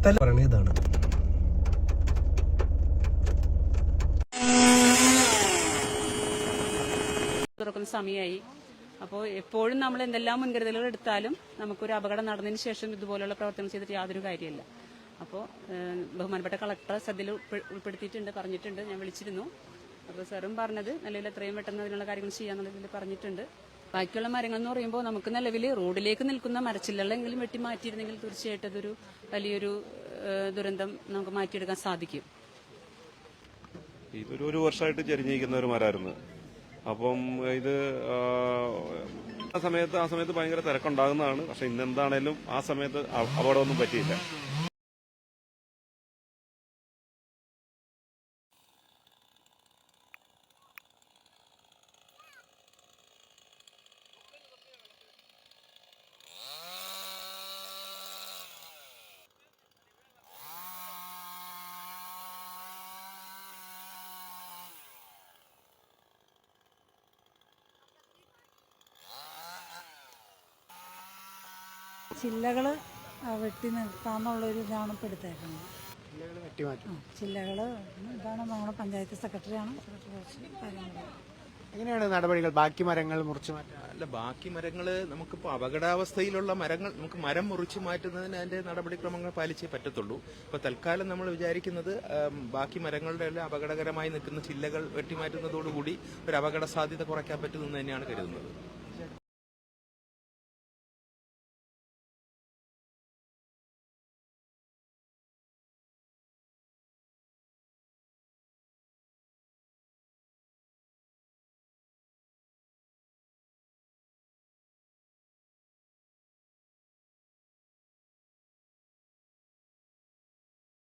ഇതാണ്. തുറക്കുന്ന സമയമായി. അപ്പോൾ എപ്പോഴും നമ്മൾ എന്തെല്ലാം മുൻകരുതലുകൾ എടുത്താലും നമുക്കൊരു അപകടം നടന്നതിന് ശേഷം ഇതുപോലുള്ള പ്രവർത്തനം ചെയ്തിട്ട് യാതൊരു കാര്യമില്ല. അപ്പോൾ ബഹുമാനപ്പെട്ട കളക്ടർ ശ്രദ്ധയിൽ ഉൾപ്പെടുത്തിയിട്ടുണ്ട്, പറഞ്ഞിട്ടുണ്ട്. ഞാൻ വിളിച്ചിരുന്നു. അപ്പോൾ സാറും പറഞ്ഞത് നിലവിൽ എത്രയും പെട്ടെന്ന് അതിനുള്ള കാര്യങ്ങൾ ചെയ്യാന്നുള്ളതിൽ പറഞ്ഞിട്ടുണ്ട്. ബാക്കിയുള്ള മരങ്ങൾ എന്ന് പറയുമ്പോൾ നമുക്ക് നിലവിൽ റോഡിലേക്ക് നിൽക്കുന്ന മരച്ചില്ലകളെങ്കിലും വെട്ടി മാറ്റിയിരുന്നെങ്കിൽ തീർച്ചയായിട്ടും അതൊരു വലിയൊരു ദുരന്തം നമുക്ക് മാറ്റിയെടുക്കാൻ സാധിക്കും. ഇതൊരു വർഷമായിട്ട് ചരിഞ്ഞിരിക്കുന്ന ഒരു മരമായിരുന്നു. അപ്പം ഇത് ആ സമയത്ത് ഭയങ്കര തിരക്കുണ്ടാകുന്നതാണ്. പക്ഷെ ഇന്നെന്താണേലും ആ സമയത്ത് അപകടമൊന്നും പറ്റിയില്ല. ചില്ലകൾ വെട്ടി നിർത്താന്നുള്ളൊരു ഇതാണ് ഇപ്പോൾ എടുത്തേക്കുന്നത്. ചില്ലകൾ ഇതാണ് നമ്മുടെ പഞ്ചായത്ത് സെക്രട്ടറിയാണ്. സെക്രട്ടറി കുറച്ച് കാര്യങ്ങൾ എങ്ങനെയാണ് നടപടികൾ? ബാക്കി മരങ്ങൾ മുറിച്ചു മാറ്റാൻ? അല്ല, ബാക്കി മരങ്ങൾ നമുക്കിപ്പോൾ അപകടാവസ്ഥയിലുള്ള മരങ്ങൾ നമുക്ക് മരം മുറിച്ചു മാറ്റുന്നതിന് അതിന്റെ നടപടിക്രമങ്ങൾ പാലിച്ചേ പറ്റത്തുള്ളൂ. ഇപ്പോൾ തൽക്കാലം നമ്മൾ വിചാരിക്കുന്നത് ബാക്കി മരങ്ങളുടെ എല്ലാം അപകടകരമായി നിൽക്കുന്ന ചില്ലകൾ വെട്ടിമാറ്റുന്നതോടുകൂടി ഒരു അപകട സാധ്യത കുറയ്ക്കാൻ പറ്റുമെന്ന് തന്നെയാണ് കരുതുന്നത്.